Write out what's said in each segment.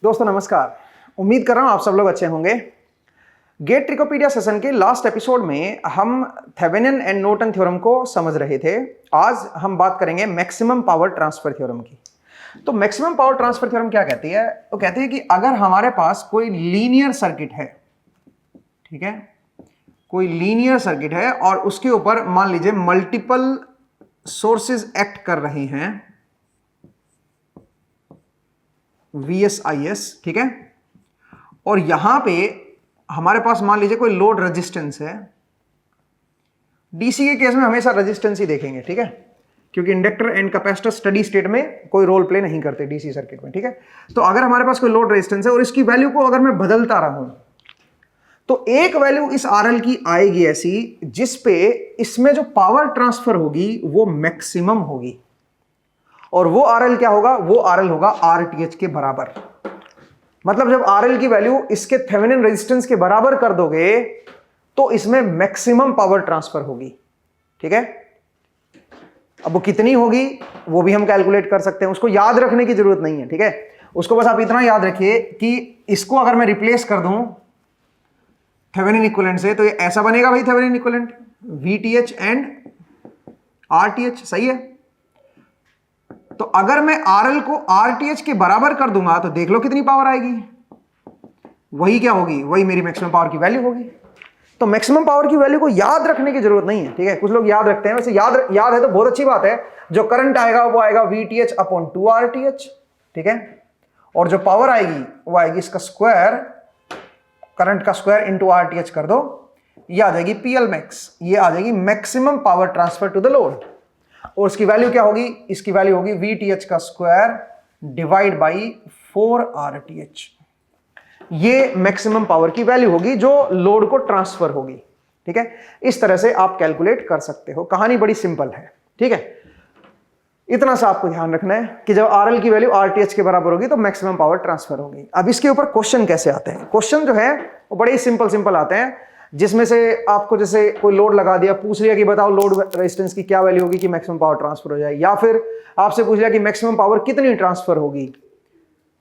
दोस्तों नमस्कार, उम्मीद कर रहा हूं आप सब लोग अच्छे होंगे। गेट ट्रिकोपीडिया सेशन के लास्ट एपिसोड में हम थेवेनिन एंड नॉर्टन थ्योरम को समझ रहे थे। आज हम बात करेंगे मैक्सिमम पावर ट्रांसफर थ्योरम की। तो मैक्सिमम पावर ट्रांसफर थ्योरम क्या कहती है? वो कहती है कि अगर हमारे पास कोई लीनियर सर्किट है, ठीक है, कोई लीनियर सर्किट है और उसके ऊपर मान लीजिए मल्टीपल सोर्सेज एक्ट कर रही हैं, VSIS, ठीक है, और यहां पे हमारे पास मान लीजिए कोई लोड रेजिस्टेंस है। डीसी के केस में हमेशा रेजिस्टेंस ही देखेंगे, ठीक है, क्योंकि inductor and capacitor steady state में कोई रोल प्ले नहीं करते डीसी सर्किट में, ठीक है। तो अगर हमारे पास कोई लोड रेजिस्टेंस है और इसकी वैल्यू को अगर मैं बदलता रहूं तो एक वैल्यू इस RL की आएगी ऐसी जिस पे इसमें जो पावर ट्रांसफर होगी वो मैक्सिमम होगी, और वो RL क्या होगा? वो RL होगा RTH के बराबर। मतलब जब RL की वैल्यू इसके थेवेनिन रेजिस्टेंस के बराबर कर दोगे तो इसमें मैक्सिमम पावर ट्रांसफर होगी, ठीक है। अब वो कितनी होगी वो भी हम कैलकुलेट कर सकते हैं, उसको याद रखने की जरूरत नहीं है, ठीक है। उसको बस आप इतना याद रखिए कि इसको अगर मैं रिप्लेस कर दूं थेवेनिन इक्विवेलेंट से तो ये ऐसा बनेगा भाई, Thevenin equivalent VTH and RTH, सही है। तो अगर मैं RL को RTH के बराबर कर दूंगा तो देख लो कितनी पावर आएगी, वही क्या होगी? वही मेरी मैक्सिमम पावर की वैल्यू होगी। तो मैक्सिमम पावर की वैल्यू को याद रखने की जरूरत नहीं है, ठीक है। कुछ लोग याद रखते हैं, वैसे याद है तो बहुत अच्छी बात है। जो करंट आएगा वो आएगा VTH अपॉन 2 RTH, ठीक है, और जो पावर आएगी वो आएगी इसका स्क्वायर, करंट का स्क्वायर इंटू RTH कर दो, ये आ जाएगी PLmax, ये आ जाएगी maximum power transfer to the load. और इसकी वैल्यू क्या होगी? इसकी वैल्यू होगी VTH का स्क्वायर डिवाइड बाई 4 RTH। ये मैक्सिमम पावर की वैल्यू होगी जो लोड को ट्रांसफर होगी, ठीक है। इस तरह से आप कैलकुलेट कर सकते हो। कहानी बड़ी सिंपल है, ठीक है। इतना सा आपको ध्यान रखना है कि जब RL की वैल्यू RTH के बराबर होगी तो मैक्सिमम पावर ट्रांसफर होगी। अब इसके ऊपर क्वेश्चन कैसे आते हैं? क्वेश्चन जो है वो बड़े ही सिंपल आते हैं, जिसमें से आपको जैसे कोई लोड लगा दिया, पूछ लिया कि बताओ लोड रेजिस्टेंस की क्या वैल्यू होगी कि मैक्सिमम पावर ट्रांसफर हो जाए, या फिर आपसे पूछ लिया कि मैक्सिमम पावर कितनी ट्रांसफर होगी।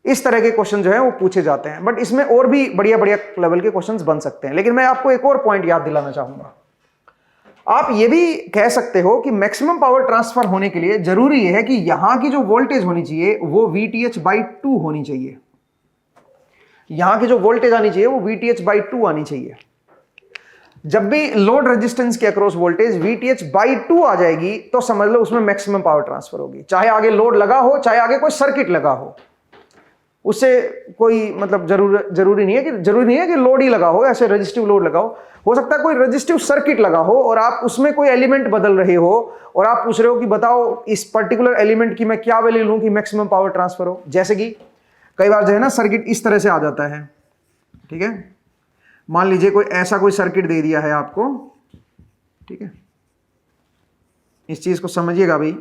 इस तरह के क्वेश्चन जो है वो पूछे जाते हैं, बट इसमें और भी बढ़िया लेवल के क्वेश्चंस बन सकते हैं। लेकिन मैं आपको एक और पॉइंट याद दिलाना चाहूंगा। आप ये भी कह सकते हो कि मैक्सिमम पावर ट्रांसफर होने के लिए जरूरी है कि यहां की जो वोल्टेज होनी चाहिए वो VTH/2 होनी चाहिए। यहां की जो वोल्टेज आनी चाहिए वो VTH/2 आनी चाहिए। जब भी लोड रेजिस्टेंस के अक्रॉस वोल्टेज VTH/2 आ जाएगी तो समझ लो उसमें मैक्सिमम पावर ट्रांसफर होगी। चाहे आगे लोड लगा हो, चाहे आगे कोई सर्किट लगा हो, उससे कोई मतलब जरूरी नहीं है कि लोड ही लगा हो, ऐसे रेजिस्टिव लोड लगा हो सकता है कोई रेजिस्टिव सर्किट लगा हो और आप उसमें कोई एलिमेंट बदल रहे हो और आप पूछ रहे हो कि बताओ इस पर्टिकुलर एलिमेंट की मैं क्या वैल्यू लूं कि मैक्सिमम पावर ट्रांसफर हो। जैसे कि कई बार जो है ना सर्किट इस तरह से आ जाता है, ठीक है। मान लीजिए कोई सर्किट दे दिया है आपको, ठीक है, इस चीज को समझिएगा भाई।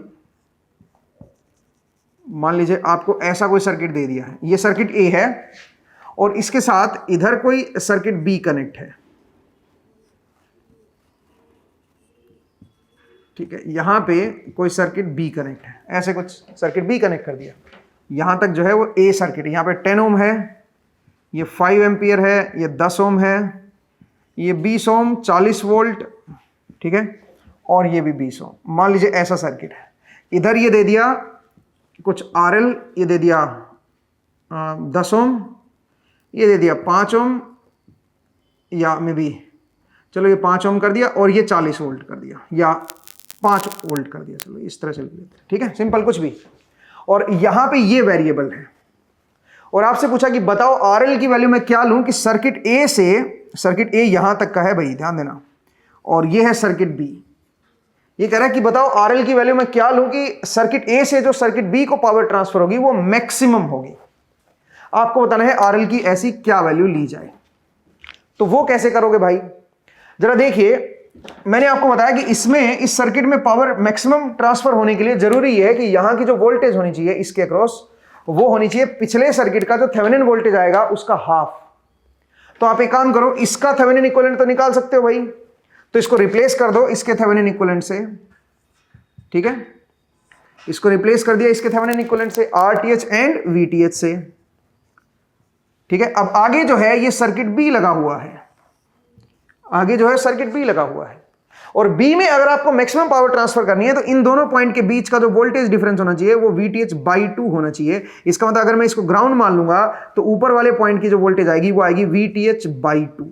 मान लीजिए आपको ऐसा कोई सर्किट दे दिया है, ये सर्किट A है और इसके साथ इधर कोई सर्किट B कनेक्ट है, ठीक है। यहां पे कोई सर्किट B कनेक्ट है, ऐसे कुछ सर्किट B कनेक्ट कर दिया। यहां तक जो है वो A सर्किट, यहां पे 10 ओम है, ये 5 एम्पियर है, ये 10 ओम है, ये 20 ओम 40 वोल्ट, ठीक है, और ये भी 20 ओम। मान लीजिए ऐसा सर्किट है। इधर ये दे दिया कुछ RL, ये दे दिया 10 ओम, ये दे दिया 5 ओम, या मे बी चलो ये 5 ओम कर दिया और ये 40 वोल्ट कर दिया या 5 वोल्ट कर दिया, चलो इस तरह से लिख लेते हैं, ठीक है, सिंपल कुछ भी। और यहां पे ये वेरिएबल है और आपसे पूछा कि बताओ आरएल की वैल्यू मैं क्या लूं कि सर्किट ए से, सर्किट ए यहां तक का है भाई, ध्यान देना, और ये है सर्किट बी। ये कह रहा है कि बताओ आरएल की वैल्यू मैं क्या लूं कि सर्किट ए से जो सर्किट बी को पावर ट्रांसफर होगी वो मैक्सिमम होगी। आपको बताना है आरएल की ऐसी क्या वैल्यू ली जाए। तो वो कैसे करोगे भाई, जरा देखिए, मैंने आपको बताया कि इसमें इस सर्किट में पावर मैक्सिमम ट्रांसफर होने के लिए जरूरी है कि यहां की जो वोल्टेज होनी चाहिए इसके अक्रॉस, वो होनी चाहिए पिछले सर्किट का जो थेवेनिन वोल्टेज आएगा उसका हाफ। तो आप एक काम करो, इसका थेवेनिन इक्विवेलेंट तो निकाल सकते हो भाई, तो इसको रिप्लेस कर दो इसके थेवेनिन इक्विवेलेंट से, ठीक है, इसको रिप्लेस कर दिया इसके थेवेनिन इक्विवेलेंट से, आरटीएच एंड वीटीएच से, ठीक है। अब आगे जो है ये सर्किट बी लगा हुआ है, आगे जो है सर्किट बी लगा हुआ है, और बी में अगर आपको मैक्सिमम पावर ट्रांसफर करनी है तो इन दोनों पॉइंट के बीच का जो वोल्टेज डिफरेंस होना चाहिए वो VTH/2 होना चाहिए। इसका मतलब अगर मैं इसको ग्राउंड मान लूंगा तो ऊपर वाले पॉइंट की जो वोल्टेज आएगी वो आएगी VTH/2,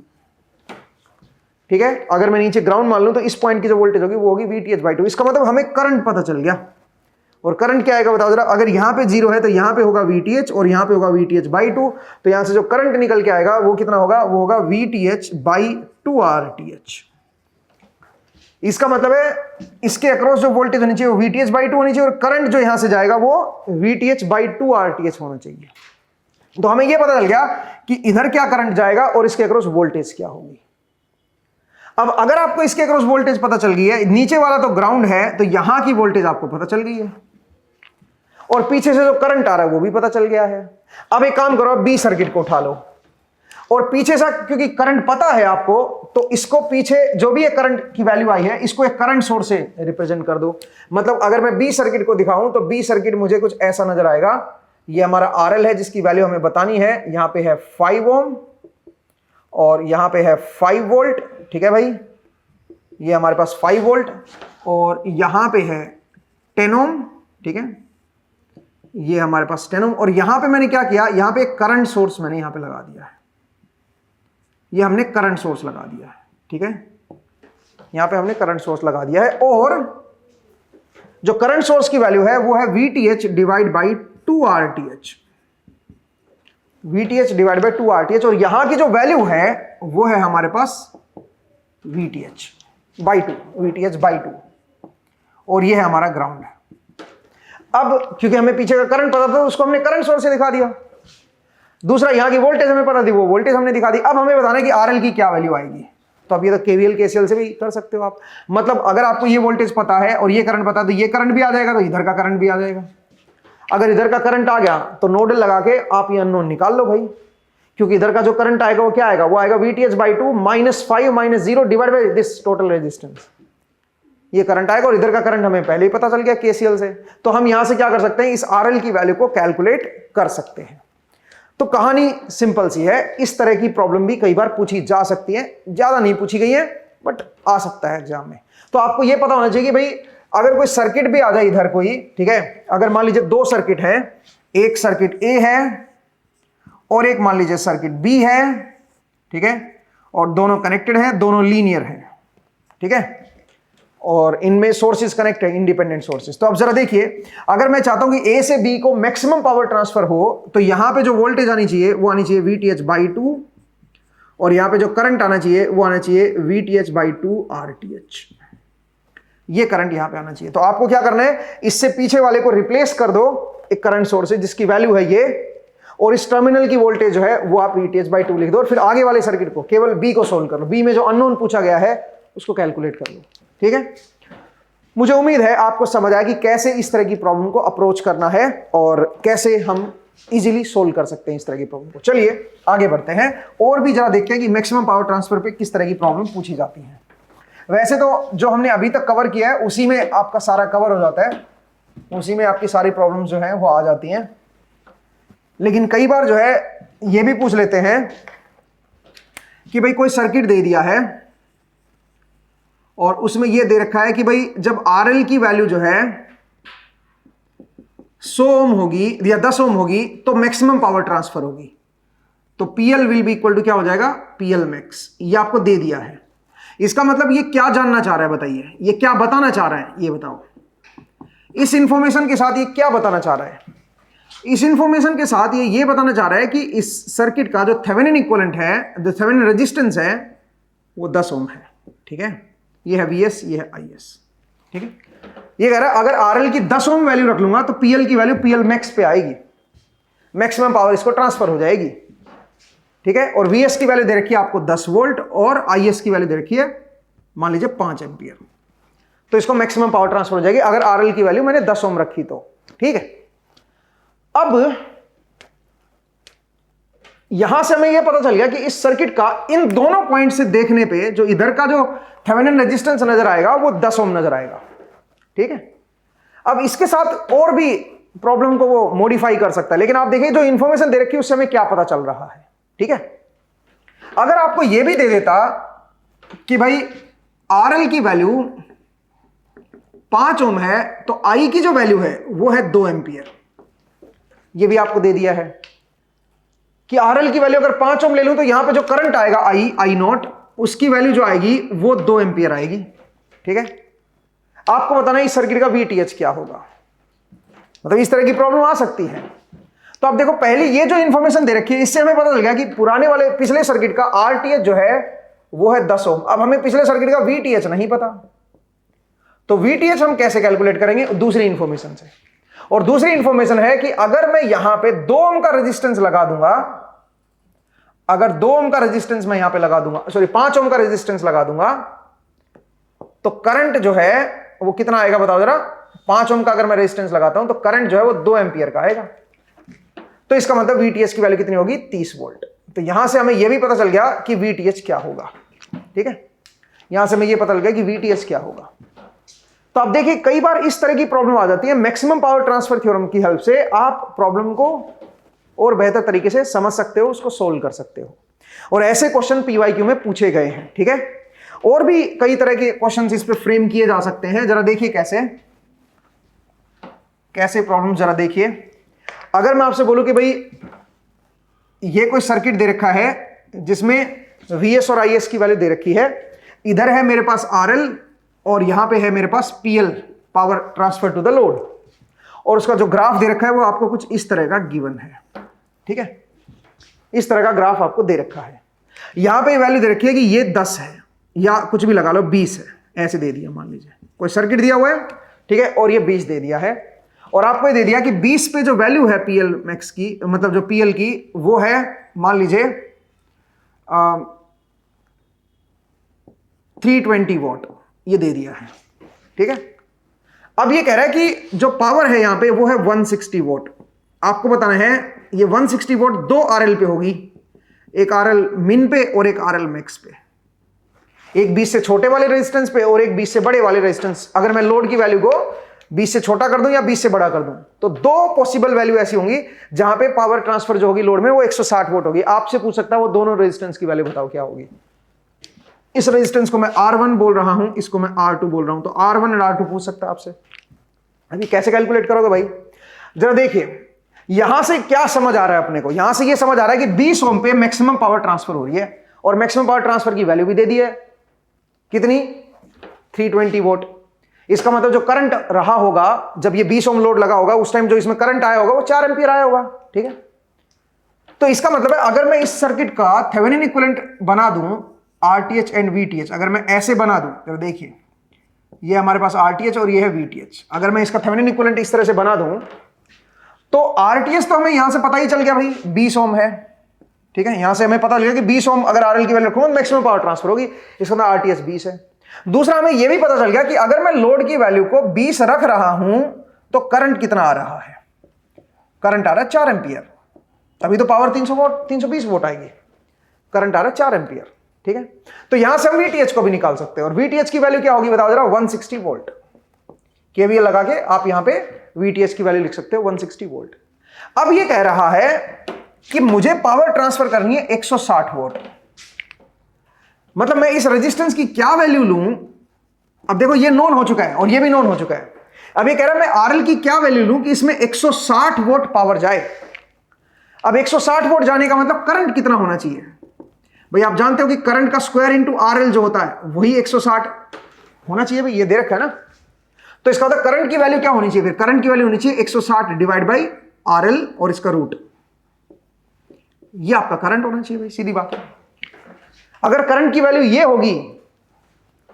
ठीक है। अगर मैं नीचे ग्राउंड मान लूं तो इस पॉइंट की जो वोल्टेज होगी वो होगी VTH/2। इसका मतलब हमें करंट पता चल गया, और करंट क्या आएगा बताओ जरा, अगर यहां पे 0 है तो यहां पे होगा VTH और यहां पे होगा VTH/2, तो यहां से जो करंट निकल के आएगा वो कितना होगा, वो होगा VTH/2 RTH। इसका मतलब है इसके अक्रॉस जो वोल्टेज होनी चाहिए वो VTH/2 होनी चाहिए, और करंट जो यहां से जाएगा वो VTH/2 RTH होना चाहिए। तो हमें यह पता चल गया कि इधर क्या करंट जाएगा और इसके अक्रॉस वोल्टेज क्या होगी। अब अगर आपको इसके अक्रॉस वोल्टेज पता चल गई है, नीचे वाला तो ग्राउंड है, तो यहां की वोल्टेज आपको पता चल गई है, और पीछे से जो करंट आ रहा है वो भी पता चल गया है। अब एक काम करो, बी सर्किट को उठा लो और पीछे से, क्योंकि करंट पता है आपको, तो इसको पीछे जो भी एक करंट की वैल्यू आई है इसको एक करंट सोर्स से रिप्रेजेंट कर दो। मतलब अगर मैं बी सर्किट को दिखाऊं तो बी सर्किट मुझे कुछ ऐसा नजर आएगा। ये हमारा आरएल है जिसकी वैल्यू हमें बतानी है, यहां पे है 5 ओम और यहां पे है 5 वोल्ट, ठीक है भाई, ये हमारे पास 5 वोल्ट, और यहां पे है 10 ओम, ठीक है, ये हमारे पास 10 ओम, और यहां पे मैंने क्या किया, यहां पे एक करंट सोर्स मैंने यहां पे लगा दिया है, ये हमने करंट सोर्स लगा दिया है, ठीक है, यहां पे हमने करंट सोर्स लगा दिया है, और जो करंट सोर्स की वैल्यू है वो है VTH/2 RTH, VTH/2 RTH, और यहां की जो वैल्यू है वो है हमारे पास VTH/2, और ये है हमारा ग्राउंड। अब क्योंकि हमें पीछे का करंट पता था उसको हमने करंट सोर्स से दिखा दिया, दूसरा यहां की वोल्टेज हमें पता थी, वो वोल्टेज हमने दिखा दी। अब हमें बताना है कि आरएल की क्या वैल्यू आएगी, तो अब ये तो केवीएल केसीएल से भी कर सकते हो आप। मतलब अगर आपको ये वोल्टेज पता है और ये करंट पता है तो ये करंट भी आ जाएगा, तो इधर का करंट भी आ जाएगा। अगर इधर का करंट आ गया तो नोडल लगा के आप ये अननोन निकाल लो भाई, क्योंकि इधर का जो करंट आएगा वो क्या आएगा, वो आएगा VTH/2 -5 -0 divide by this total resistance. ये करंट आएगा और इधर का करंट हमें पहले ही पता चल गया केसीएल से, तो हम यहां से क्या कर सकते हैं, इस आरएल की वैल्यू को कैलकुलेट कर सकते हैं। तो कहानी सिंपल सी है, इस तरह की प्रॉब्लम भी कई बार पूछी जा सकती है, ज्यादा नहीं पूछी गई है बट आ सकता है एग्जाम में। तो आपको यह पता होना चाहिए कि भाई अगर कोई सर्किट भी आ जाए इधर कोई, ठीक है, अगर मान लीजिए 2 सर्किट है, एक सर्किट ए है और एक मान लीजिए सर्किट बी है, ठीक है, और दोनों कनेक्टेड हैं, दोनों लीनियर हैं, ठीक है, और इनमें सोर्सेज कनेक्ट है, इंडिपेंडेंट सोर्सेज। तो अब जरा देखिए, अगर मैं चाहता हूं कि ए से बी को मैक्सिमम पावर ट्रांसफर हो तो यहां पे जो वोल्टेज आनी चाहिए वो आनी चाहिए VTH/2, और यहां पे जो करंट आना चाहिए वो आना चाहिए VTH/2 RTH। ये करंट यहां पे आना चाहिए। तो आपको क्या करना है, इससे पीछे वाले को रिप्लेस कर दो एक करंट सोर्स है जिसकी वैल्यू है ये, और इस टर्मिनल की वोल्टेज जो है वो आप VTH/2 लिख दो, और फिर आगे वाले सर्किट को केवल बी को सोल्व कर लो, बी में जो अननोन पूछा गया है उसको कैलकुलेट कर लो, ठीक है। मुझे उम्मीद है आपको समझ आया कि कैसे इस तरह की प्रॉब्लम को अप्रोच करना है और कैसे हम इजीली सोल्व कर सकते हैं इस तरह की प्रॉब्लम को। चलिए आगे बढ़ते हैं और भी जरा देखते हैं कि मैक्सिमम पावर ट्रांसफर पे किस तरह की प्रॉब्लम पूछी जाती है। वैसे तो जो हमने अभी तक कवर किया है उसी में आपका सारा कवर हो जाता है, उसी में आपकी सारी प्रॉब्लम्स जो हैं वो आ जाती हैं, लेकिन कई बार जो है ये भी पूछ लेते हैं कि भाई कोई सर्किट दे दिया है और उसमें यह दे रखा है कि भाई जब आरएल की वैल्यू जो है 100 ओम होगी या 10 ओम होगी तो मैक्सिमम पावर ट्रांसफर होगी। तो PL will be equal to क्या हो जाएगा, PL मैक्स। ये आपको दे दिया है। इसका मतलब ये क्या जानना चाह रहा है बताइए, ये क्या बताना चाह रहा है, ये बताओ। इस इंफॉर्मेशन के साथ ये क्या बताना चाह रहा है? इस इंफॉर्मेशन के साथ ये बताना चाह रहा है कि इस सर्किट का जो थेवेनिन इक्विवेलेंट है, जो थेवेनिन रेजिस्टेंस है, वो 10 ओम है। ठीक है, ये है VS, ये है IS। ठीक है, ये कह रहा है अगर RL की 10 ओम वैल्यू रख लूंगा तो PL की वैल्यू PL मैक्स पे आएगी, मैक्सिमम पावर इसको ट्रांसफर हो जाएगी। ठीक है, और VS की वैल्यू दे रखी है आपको 10 वोल्ट और IS की वैल्यू दे रखी है मान लीजिए 5 एम्पियर। तो इसको मैक्सिमम पावर ट्रांसफर हो जाएगी अगर RL की वैल्यू मैंने 10 ओम रखी तो। ठीक है, अब यहां से हमें यह पता चल गया कि इस सर्किट का इन दोनों पॉइंट से देखने पे जो इधर का जो थेवेनिन रेजिस्टेंस नजर आएगा वो 10 ओम नजर आएगा। ठीक है, अब इसके साथ और भी प्रॉब्लम को वो मॉडिफाई कर सकता है, लेकिन आप देखिए जो इंफॉर्मेशन दे रखी है उससे हमें क्या पता चल रहा है। ठीक है, अगर आपको यह भी दे देता कि भाई RL की वैल्यू 5 ओम है तो I की जो वैल्यू है वो है 2 एम्पियर, ये भी आपको दे दिया है कि RL की वैल्यू अगर 5 ओम ले लूं तो यहां पे जो करंट आएगा I नॉट, उसकी वैल्यू जो आएगी वो 2 एम्पियर आएगी। ठीक है, आपको बताना है इस सर्किट का VTH क्या होगा, मतलब इस तरह की प्रॉब्लम आ सकती है। तो आप देखो पहले ये जो इंफॉर्मेशन दे रखी है इससे हमें पता चल गया कि पुराने वाले पिछले सर्किट का RTH जो है वो है 10 ओम। अब हमें पिछले सर्किट का VTH नहीं पता, तो VTH हम कैसे कैलकुलेट करेंगे, दूसरी इंफॉर्मेशन से। और दूसरी इंफॉर्मेशन है कि अगर मैं यहां पे 2 ओम का रेजिस्टेंस लगा दूंगा, अगर 2 ओम का रेजिस्टेंस मैं यहां पे लगा दूंगा, सॉरी 5 ओम का रेजिस्टेंस लगा दूंगा, तो करंट जो है वो कितना आएगा बताओ जरा। 5 ओम का अगर मैं रेजिस्टेंस लगाता हूं तो करंट जो है वो 2 एम्पियर का आएगा। तो इसका मतलब VTH की वैल्यू कितनी होगी, 30 वोल्ट। तो यहां से हमें यह भी पता चल गया कि VTH क्या होगा। ठीक है, यहां से हमें यह पता चल गया कि VTH क्या होगा। तो आप देखिए कई बार इस तरह की प्रॉब्लम आ जाती है, मैक्सिमम पावर ट्रांसफर थ्योरम की हेल्प से आप प्रॉब्लम को और बेहतर तरीके से समझ सकते हो, उसको सोल्व कर सकते हो। और ऐसे क्वेश्चन PYQ में पूछे गए हैं। ठीक है, और भी कई तरह के क्वेश्चंस इस पे फ्रेम किए जा सकते हैं। जरा देखिए कैसे कैसे प्रॉब्लम, जरा देखिए। अगर मैं आपसे बोलूं कि भाई ये कोई सर्किट दे रखा है जिसमें VS और IS की वैल्यू दे रखी है, इधर है मेरे पास RL और यहां पे है मेरे पास PL, power transfer to the load, और उसका जो ग्राफ दे रखा है वो आपको कुछ इस तरह का गिवन है। ठीक है, इस तरह का ग्राफ आपको दे रखा है। यहां पे वैल्यू दे रखी है कि ये 10 है या कुछ भी लगा लो 20 है, ऐसे दे दिया, मान लीजिए कोई सर्किट दिया हुआ है। ठीक है, और ये 20 दे दिया है, और आपको ये दे दिया कि 20 पे जो वैल्यू है PL मैक्स की, मतलब जो PL की, वो है मान लीजिए 320 वॉट, ये दे दिया है। ठीक है, अब ये कह रहा है कि जो पावर है यहां पे वो है 160 वॉट। आपको बताना है ये 160 वॉट 2 RL पे होगी, एक RL मिन पे और एक RL मैक्स पे, एक 20 से छोटे वाले रेजिस्टेंस पे और एक 20 से बड़े वाले रेजिस्टेंस। अगर मैं लोड की वैल्यू को 20 से छोटा कर दूं या 20 से बड़ा कर दूं तो 2 पॉसिबल वैल्यू ऐसी होंगी जहां पे पावर ट्रांसफर जो होगी लोड में वो 160 वोल्ट होगी। आपसे पूछ सकता है वो दोनों रेजिस्टेंस की वैल्यू बताओ क्या होगी। इस रेजिस्टेंस को मैं R1 बोल रहा हूं, इसको मैं R2 बोल रहा हूं, तो R1 और R2 पूछ सकता है आपसे। अभी कैसे कैलकुलेट करोगे भाई, जरा देखिए यहां से क्या समझ आ रहा है अपने को। यहां से ये समझ आ रहा है कि 20 ओम पे मैक्सिमम पावर ट्रांसफर हो रही है, और मैक्सिमम पावर ट्रांसफर की वैल्यू भी दे दी है, कितनी, 320 वोल्ट। इसका मतलब जो करंट रहा होगा जब ये 20 ओम लोड लगा होगा उस टाइम जो इसमें करंट आया होगा वो 4 एम्पियर आया होगा। ठीक है, तो इसका मतलब है अगर मैं इस सर्किट का थेवेनिन इक्विवेलेंट बना दूं RTH एंड VTH, अगर मैं ऐसे बना दूं, तो देखिए ये हमारे पास RTH और ये है VTH, अगर मैं इसका थेवेनिन इक्विवेलेंट इस तरह से बना दूं तो RTH तो हमें यहां से पता ही चल गया भाई 20 ओम है। ठीक है, यहां से हमें पता चल गया कि 20 ओम अगर RL की वैल्यू रखूंगा मैक्सिमम पावर ट्रांसफर होगी, इसका मतलब RTH 20 है। दूसरा हमें यह भी पता चल गया कि अगर मैं लोड की वैल्यू को 20 रख रहा हूं तो करंट कितना आ रहा है, करंट आ रहा है 4 एम्पियर, तभी तो पावर 320 वोल्ट आएगी, करंट आ रहा है 4 एम्पियर। ठीक है, तो यहां से हम VTH को भी निकाल सकते हैं, और VTH की वैल्यू क्या होगी बताओ जरा, 160 वोल्ट। KVL लगा के आप यहां पे VTH की वैल्यू लिख सकते हो 160 वोल्ट। अब ये कह रहा है कि मुझे पावर ट्रांसफर करनी है 160 वोल्ट, मतलब मैं इस रेजिस्टेंस की क्या वैल्यू लूं। अब देखो ये नोन हो चुका है और ये भी नोन हो चुका है। अब ये कह रहा है मैं RL की क्या वैल्यू लूं कि इसमें 160 वोल्ट पावर जाए। अब 160 वोल्ट जाने का मतलब करंट कितना होना चाहिए भाई? आप जानते हो कि करंट का स्क्वायर इंटू RL जो होता है वही 160 होना चाहिए भाई, ये दे रखा है ना। तो इसका मतलब करंट की वैल्यू क्या होनी चाहिए? फिर करंट की वैल्यू होनी चाहिए 160 डिवाइड बाई RL और इसका रूट, ये आपका करंट होना चाहिए भाई, सीधी बात है। अगर करंट की वैल्यू ये होगी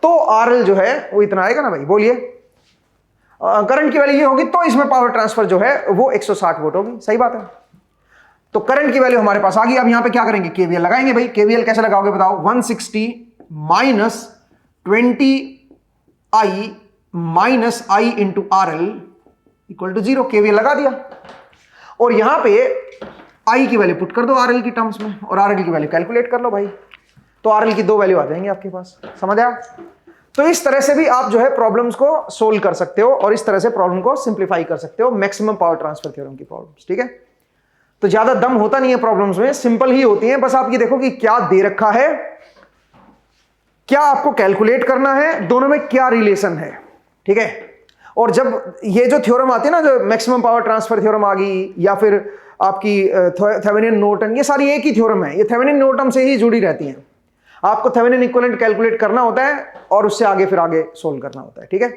तो RL जो है वो इतना आएगा ना भाई, बोलिए। करंट की वैल्यू ये होगी तो इसमें पावर ट्रांसफर जो है वो 160 वोल्ट होगी, सही बात है। तो करंट की वैल्यू हमारे पास आ गई। अब यहां पे क्या करेंगे? केवीएल लगाएंगे भाई। केवीएल कैसे लगाओगे बताओ? 160 minus 20i minus i into RL equal to 0। KVL लगा दिया और यहां पे i की वैल्यू पुट कर दो RL की टर्म्स में और RL की वैल्यू कैलकुलेट कर लो भाई। तो RL की दो वैल्यू आ जाएंगी आपके पास, समझ आया? तो इस तरह से भी आप जो है प्रॉब्लम्स को सोल्व कर सकते हो और इस तरह से प्रॉब्लम को सिंप्लीफाई कर सकते हो, मैक्सिमम पावर ट्रांसफर थ्योरम की प्रॉब्लम्स, ठीक है। तो ज्यादा दम होता नहीं है प्रॉब्लम्स में, सिंपल ही होती हैं। बस आप ये देखो कि क्या दे रखा है, क्या आपको कैलकुलेट करना है, दोनों में क्या रिलेशन है, ठीक है। और जब ये जो थ्योरम आती है ना, जो मैक्सिमम पावर ट्रांसफर थ्योरम आ गई या फिर आपकी थेवेनिन नॉर्टन, ये सारी एक ही थ्योरम है, ये थेवेनिन नॉर्टन से ही जुड़ी रहती हैं। आपको थेवेनिन इक्विवेलेंट कैलकुलेट करना होता है और उससे आगे फिर आगे सोल्व करना होता है, ठीक है।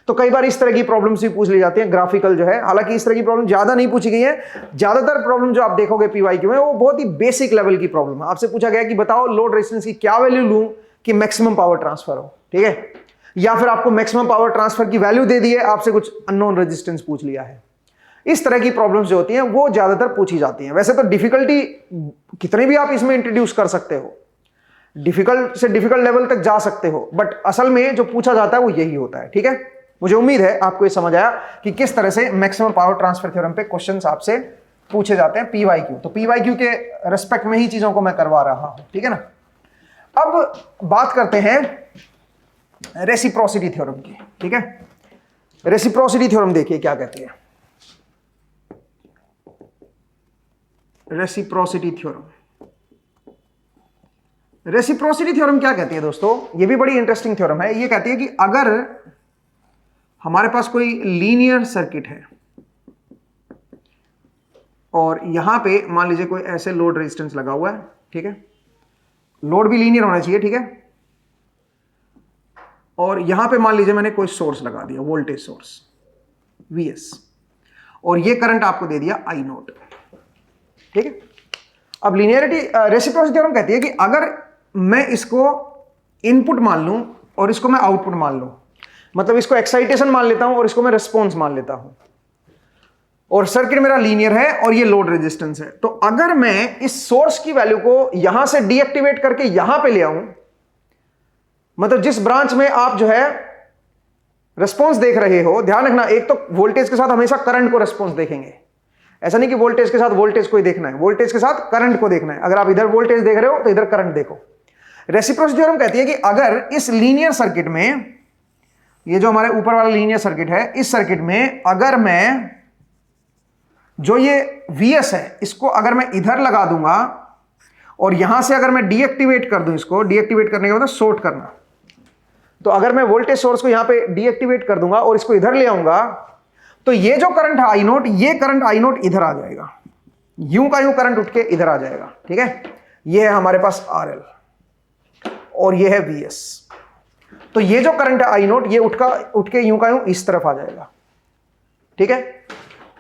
तो कई बार इस तरह की प्रॉब्लम्स भी पूछ ली जाती हैं, ग्राफिकल जो है। हालांकि इस तरह की प्रॉब्लम ज्यादा नहीं पूछी गई है। ज्यादातर प्रॉब्लम जो आप देखोगे पीवाईक्यू में वो बहुत ही बेसिक लेवल की प्रॉब्लम है। आपसे पूछा गया कि बताओ लोड रेजिस्टेंस की क्या वैल्यू लूं कि मैक्सिमम पावर ट्रांसफर हो, ठीक है। या फिर आपको मैक्सिमम पावर ट्रांसफर की वैल्यू दे दी है, आपसे कुछ अननोन रेजिस्टेंस पूछ लिया है। इस तरह की प्रॉब्लम्स जो होती हैं वो ज्यादातर पूछी जाती हैं। वैसे तो डिफिकल्टी कितने भी आप इसमें इंट्रोड्यूस कर सकते हो, डिफिकल्ट से डिफिकल्ट लेवल तक जा सकते हो, बट असल में जो पूछा जाता है वो यही होता है, ठीक है। मुझे उम्मीद है आपको ये समझ आया कि किस तरह से मैक्सिमम पावर ट्रांसफर थ्योरम पे क्वेश्चंस आपसे पूछे जाते हैं पीवाईक्यू। तो पीवाईक्यू के रेस्पेक्ट में ही चीजों को मैं करवा रहा हूं, ठीक है ना। अब बात करते हैं रेसिप्रोसिटी थ्योरम की, ठीक है। रेसिप्रोसिटी थ्योरम देखिए क्या कहती है। रेसिप्रोसिटी थ्योरम, रेसिप्रोसिटी थ्योरम क्या कहती है दोस्तों? ये भी बड़ी इंटरेस्टिंग थ्योरम है। ये कहती है कि अगर हमारे पास कोई लीनियर सर्किट है और यहां पे मान लीजिए कोई ऐसे लोड रेजिस्टेंस लगा हुआ है, ठीक है। लोड भी लीनियर होना चाहिए, ठीक है। और यहां पे मान लीजिए मैंने कोई सोर्स लगा दिया, वोल्टेज सोर्स Vs, और ये करंट आपको दे दिया I0, ठीक है। अब लीनियरिटी रेसिप्रोसिटी थ्योरम कहती है कि अगर मैं इसको इनपुट मान लूं और इसको मैं आउटपुट मान लूं, मतलब इसको एक्साइटेशन मान लेता हूं और इसको मैं रिस्पॉन्स मान लेता हूं, और सर्किट मेरा लीनियर है और ये लोड रेजिस्टेंस है, तो अगर मैं इस सोर्स की वैल्यू को यहां से डीएक्टिवेट करके यहां पे ले आऊं, मतलब जिस ब्रांच में आप जो है रिस्पॉन्स देख रहे हो, ध्यान रखना, एक तो वोल्टेज के साथ हमेशा करंट को रिस्पॉन्स देखेंगे। ऐसा नहीं कि वोल्टेज के साथ वोल्टेज को ही देखना है, वोल्टेज के साथ करंट को देखना है। अगर आप इधर वोल्टेज देख रहे हो तो इधर करंट देखो। रेसिप्रोसिटी थ्योरम कहती है कि अगर इस लीनियर सर्किट में, ये जो हमारे ऊपर वाला लीनियर सर्किट है, इस सर्किट में अगर मैं जो ये Vs है इसको अगर मैं इधर लगा दूंगा और यहां से अगर मैं डीएक्टिवेट कर दूं, इसको डीएक्टिवेट करने का मतलब शॉर्ट करना, तो अगर मैं वोल्टेज सोर्स को यहां पे डीएक्टिवेट कर दूंगा और इसको इधर ले आऊंगा, तो ये जो करंट है I0, ये करंट I0 इधर आ जाएगा, यूं का यूं करंट उठ के इधर आ जाएगा, ठीक है। ये है हमारे पास RL और ये है Vs, तो ये जो करंट है I0 ये उठ के यूं का यूं इस तरफ आ जाएगा, ठीक है।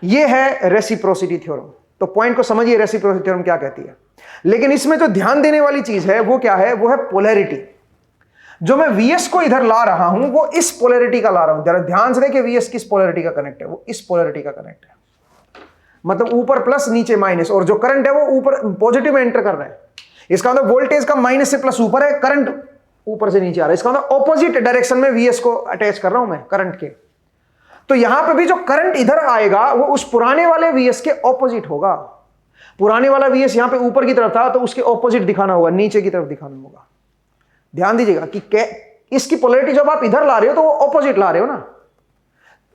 ये है रेसिप्रोसिटी थ्योरम। तो पॉइंट को समझिए, रेसिप्रोसिटी थ्योरम क्या कहती है। लेकिन इसमें जो ध्यान देने वाली चीज है वो क्या है? वो है पोलैरिटी। जो मैं Vs को इधर ला रहा हूं वो इस पोलैरिटी का ला रहा हूं। जरा ध्यान से देखिए Vs किस पोलैरिटी का कनेक्ट है, वो इस पोलैरिटी का कनेक्ट है, मतलब ऊपर प्लस नीचे माइनस, और जो करंट है वो ऊपर पॉजिटिव में एंटर कर रहा है। इसका मतलब वोल्टेज का माइनस से प्लस ऊपर है, करंट ऊपर से नीचे आ रहा है। इसका मतलब ऑपोजिट डायरेक्शन में Vs को अटैच कर रहा हूं मैं करंट के। तो यहां पे भी जो करंट इधर आएगा वो उस पुराने वाले Vs के ऑपोजिट होगा। पुराने वाला Vs यहां पे ऊपर की तरफ था तो उसके ऑपोजिट दिखाना होगा, नीचे की तरफ दिखाना होगा। ध्यान दीजिएगा कि इसकी पोलैरिटी जब आप इधर ला रहे हो तो वो ऑपोजिट ला रहे हो ना,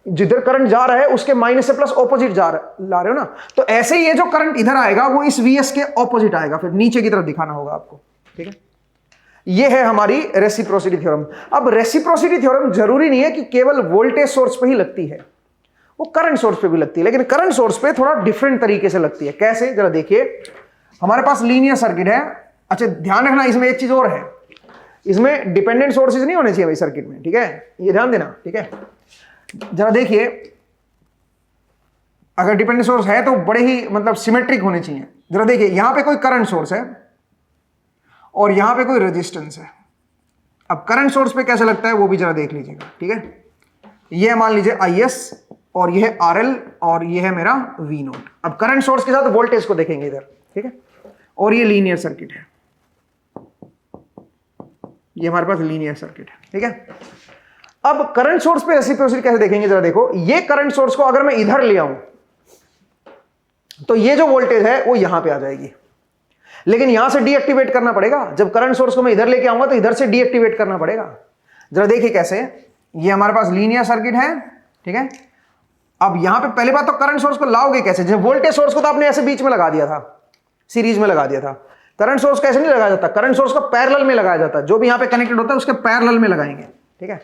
जिधर करंट जा रहा है उसके माइनस से प्लस ऑपोजिट ला रहे हो ना। तो ऐसे ही ये जो करंट इधर आएगा वो इस Vs के ऑपोजिट आएगा, फिर नीचे की तरफ दिखाना होगा आपको, ठीक है। ये है हमारी रेसिप्रोसिटी थ्योरम। अब रेसिप्रोसिटी थ्योरम जरूरी नहीं है कि केवल वोल्टेज सोर्स पे ही लगती है, वो करंट सोर्स पे भी लगती है, लेकिन करंट सोर्स पे थोड़ा डिफरेंट तरीके से लगती है। कैसे, जरा देखिए, हमारे पास लीनियर सर्किट है। अच्छा ध्यान रखना, इसमें एक चीज और है, इसमें डिपेंडेंट सोर्सेज नहीं होने चाहिए भाई सर्किट में, ठीक है, ये ध्यान देना, ठीक है। जरा देखिए, अगर डिपेंडेंट सोर्स है तो बड़े ही मतलब सिमेट्रिक होने चाहिए। जरा देखिए, यहां पे कोई करंट सोर्स है और यहां पे कोई रेजिस्टेंस है। अब करंट सोर्स पे कैसे लगता है वो भी जरा देख लीजिएगा, ठीक है। ये मान लीजिए IS और ये है RL और ये है मेरा V0। अब करंट सोर्स के साथ वोल्टेज को देखेंगे इधर, ठीक है, और ये लीनियर सर्किट है, ये हमारे पास लीनियर सर्किट है, ठीक है। अब करंट सोर्स पे रेसिप्रोसिटी कैसे देखेंगे, जरा देखो, ये करंट सोर्स को अगर मैं इधर ले आऊं तो ये जो वोल्टेज है वो यहां पे आ जाएगी, लेकिन यहां से डीएक्टिवेट करना पड़ेगा। जब करंट सोर्स को मैं इधर लेके आऊंगा तो इधर से डीएक्टिवेट करना पड़ेगा। जरा देखिए कैसे, ये हमारे पास लीनियर सर्किट है, ठीक है। अब यहां पे पहली बात तो करंट सोर्स को लाओगे कैसे, जब वोल्टेज सोर्स को तो आपने ऐसे बीच में लगा दिया था, सीरीज में लगा दिया था। करंट सोर्स कैसे नहीं लगाया जाता, करंट सोर्स को पैरेलल में लगाया जाता है, जो भी यहां पे कनेक्टेड होता है उसके पैरेलल में लगाएंगे, ठीक है।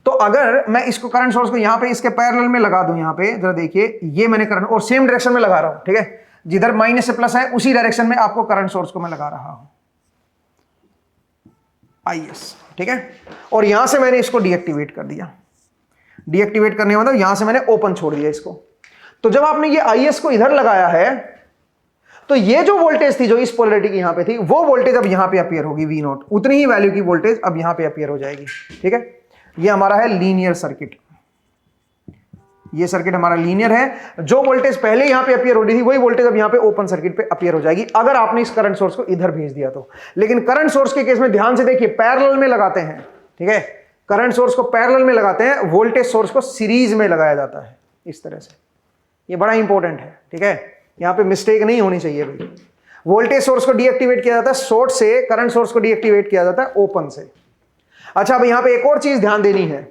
तो अगर मैं इसको करंट सोर्स को यहां पे इसके पैरेलल में लगा दूं, यहां पे जरा देखिए, ये मैंने करंट और सेम डायरेक्शन में लगा रहा हूं, ठीक है, जिधर माइनस से प्लस है उसी डायरेक्शन में आपको करंट सोर्स को मैं लगा रहा हूं, IS, ठीक है। और यहां से मैंने इसको डीएक्टिवेट कर दिया। डीएक्टिवेट करने का मतलब यहां से मैंने ओपन छोड़ दिया इसको। तो जब आपने ये IS को इधर लगाया है तो ये जो वोल्टेज थी जो इस पोलैरिटी की यहां पे थी, वो वोल्टेज अब यहां पे अपीयर होगी, V0, उतनी ही वैल्यू की वोल्टेज अब यहां पे अपीयर हो जाएगी, ठीक है। ये हमारा है लीनियर सर्किट, ये सर्किट हमारा लीनियर है। जो वोल्टेज पहले यहां पे अपीयर हो रही थी वही वोल्टेज अब यहां पे ओपन सर्किट पे अपीयर हो जाएगी, अगर आपने इस करंट सोर्स को इधर भेज दिया तो। लेकिन करंट सोर्स के केस में ध्यान से देखिए, पैरेलल में लगाते हैं, ठीक है, करंट सोर्स को पैरेलल में लगाते हैं, वोल्टेज सोर्स को सीरीज में लगाया जाता है, इस तरह से। ये बड़ा इंपॉर्टेंट है, ठीक है, यहां पे मिस्टेक नहीं होनी चाहिए भाई। वोल्टेज सोर्स को डीएक्टिवेट किया जाता है सोर्स से, करंट सोर्स को डीएक्टिवेट किया जाता है ओपन से। अच्छा, अब यहां पे एक और चीज ध्यान देनी है,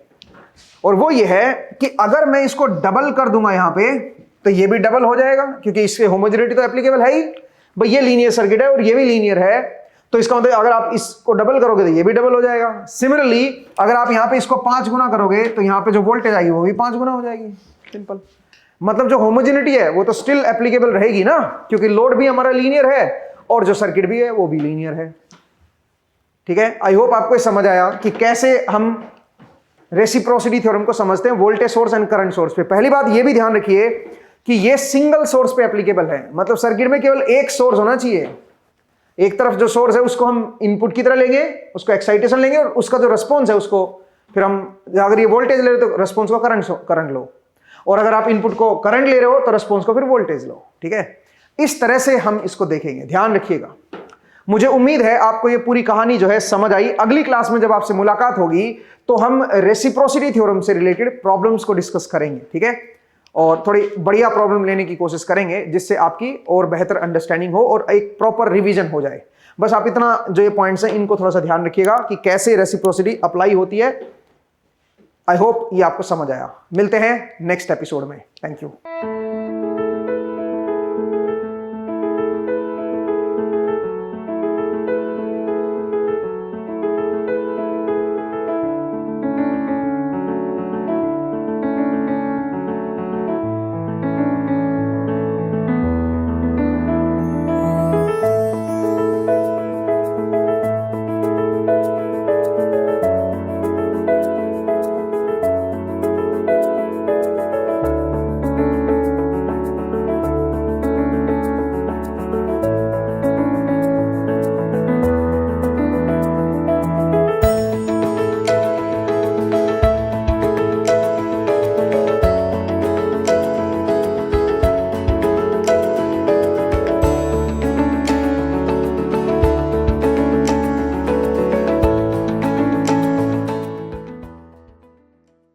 और वो ये है कि अगर मैं इसको डबल कर दूंगा यहां पे तो ये भी डबल हो जाएगा, क्योंकि इससे होमोजेनिटी तो एप्लीकेबल है ही भाई। ये लीनियर सर्किट है और ये भी लीनियर है, तो इसका मतलब अगर आप इसको डबल करोगे तो ये भी डबल हो जाएगा। सिमिलरली अगर आप यहां पे इसको 5 गुना करोगे तो यहां पे जो वोल्टेज आएगी वो भी 5 गुना हो जाएगी। सिंपल, मतलब जो होमोजेनिटी है वो तो स्टिल एप्लीकेबल रहेगी ना, क्योंकि लोड भी हमारा लीनियर है और जो सर्किट भी है वो भी लीनियर है, ठीक है। आई होप आपको समझ आया कि कैसे हम रेसिप्रोसिटी थ्योरम को समझते हैं voltage source and current source पे। पहली बात ये भी ध्यान रखिए कि ये सिंगल सोर्स पे एप्लीकेबल है, मतलब सर्किट में केवल एक सोर्स होना चाहिए। एक तरफ जो सोर्स है उसको हम इनपुट की तरह लेंगे, उसको एक्साइटेशन लेंगे, और उसका जो रिस्पॉन्स है उसको फिर हम, अगर ये वोल्टेज ले रहे हो तो रिस्पॉन्स को करंट लो, और अगर आप इनपुट को करंट ले रहे हो तो रिस्पॉन्स को फिर वोल्टेज लो, ठीक है। इस तरह से हम इसको देखेंगे, ध्यान रखिएगा। मुझे उम्मीद है आपको ये पूरी कहानी जो है समझ आई। अगली क्लास में जब आपसे मुलाकात होगी तो हम रेसिप्रोसिटी थ्योरम से रिलेटेड प्रॉब्लम्स को डिस्कस करेंगे, ठीक है, और थोड़ी बढ़िया प्रॉब्लम लेने की कोशिश करेंगे जिससे आपकी और बेहतर अंडरस्टैंडिंग हो और एक प्रॉपर रिवीजन हो जाए। बस आप इतना जो ये पॉइंट्स हैं इनको थोड़ा सा ध्यान रखिएगा कि कैसे रेसिप्रोसिटी अप्लाई होती है। आई होप ये आपको समझ आया। मिलते हैं नेक्स्ट एपिसोड में। Thank you.